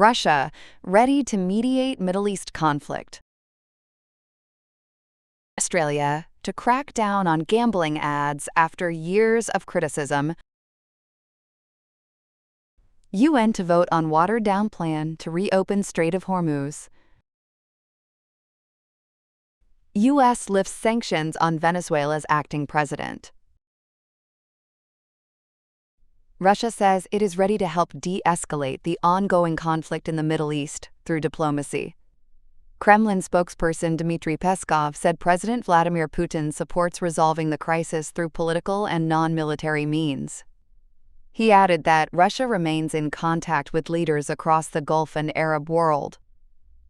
Russia, ready to mediate Middle East conflict. Australia, to crack down on gambling ads after years of criticism. UN to vote on watered-down plan to reopen Strait of Hormuz. U.S. lifts sanctions on Venezuela's acting president. Russia says it is ready to help de-escalate the ongoing conflict in the Middle East through diplomacy. Kremlin spokesperson Dmitry Peskov said President Vladimir Putin supports resolving the crisis through political and non-military means. He added that Russia remains in contact with leaders across the Gulf and Arab world.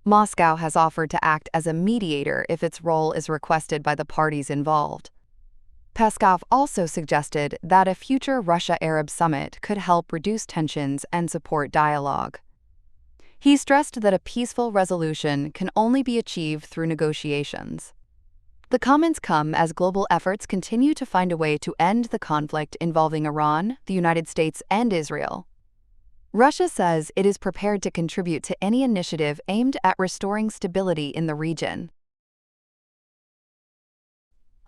Moscow has offered to act as a mediator if its role is requested by the parties involved. Peskov also suggested that a future Russia-Arab summit could help reduce tensions and support dialogue. He stressed that a peaceful resolution can only be achieved through negotiations. The comments come as global efforts continue to find a way to end the conflict involving Iran, the United States, and Israel. Russia says it is prepared to contribute to any initiative aimed at restoring stability in the region.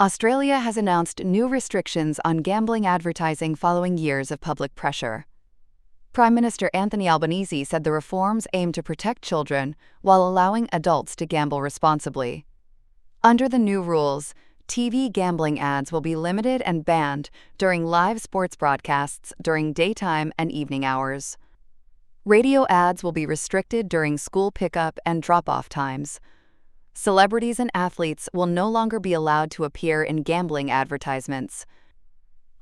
Australia has announced new restrictions on gambling advertising following years of public pressure. Prime Minister Anthony Albanese said the reforms aim to protect children while allowing adults to gamble responsibly. Under the new rules, TV gambling ads will be limited and banned during live sports broadcasts during daytime and evening hours. Radio ads will be restricted during school pickup and drop-off times. Celebrities and athletes will no longer be allowed to appear in gambling advertisements.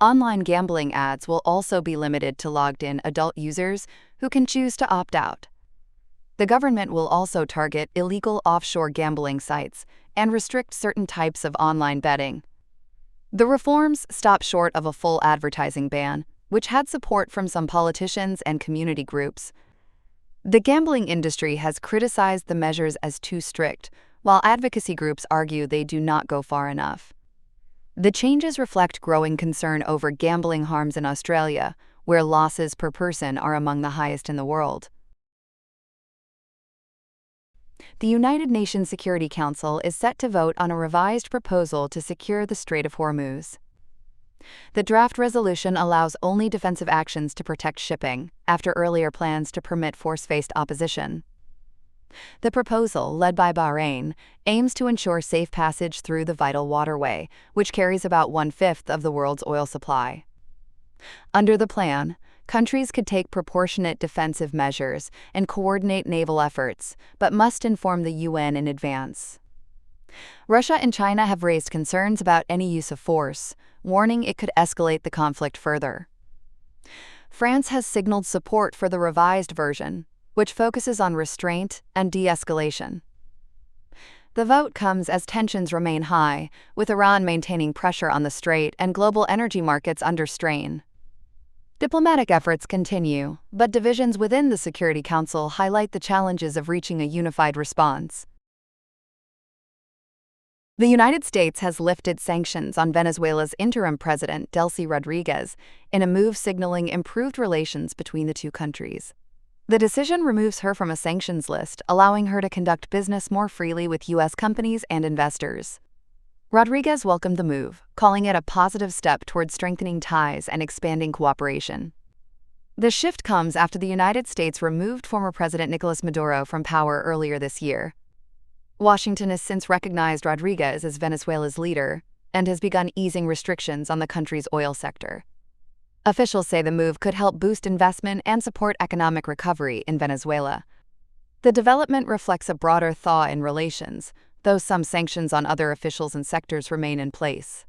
Online gambling ads will also be limited to logged-in adult users who can choose to opt out. The government will also target illegal offshore gambling sites and restrict certain types of online betting. The reforms stop short of a full advertising ban, which had support from some politicians and community groups. The gambling industry has criticized the measures as too strict, while advocacy groups argue they do not go far enough. The changes reflect growing concern over gambling harms in Australia, where losses per person are among the highest in the world. The United Nations Security Council is set to vote on a revised proposal to secure the Strait of Hormuz. The draft resolution allows only defensive actions to protect shipping, after earlier plans to permit force-faced opposition. The proposal, led by Bahrain, aims to ensure safe passage through the vital waterway, which carries about 1/5 of the world's oil supply. Under the plan, countries could take proportionate defensive measures and coordinate naval efforts, but must inform the UN in advance. Russia and China have raised concerns about any use of force, warning it could escalate the conflict further. France has signaled support for the revised version, which focuses on restraint and de-escalation. The vote comes as tensions remain high, with Iran maintaining pressure on the strait and global energy markets under strain. Diplomatic efforts continue, but divisions within the Security Council highlight the challenges of reaching a unified response. The United States has lifted sanctions on Venezuela's interim president, Delcy Rodriguez, in a move signaling improved relations between the two countries. The decision removes her from a sanctions list, allowing her to conduct business more freely with U.S. companies and investors. Rodriguez welcomed the move, calling it a positive step toward strengthening ties and expanding cooperation. The shift comes after the United States removed former President Nicolas Maduro from power earlier this year. Washington has since recognized Rodriguez as Venezuela's leader and has begun easing restrictions on the country's oil sector. Officials say the move could help boost investment and support economic recovery in Venezuela. The development reflects a broader thaw in relations, though some sanctions on other officials and sectors remain in place.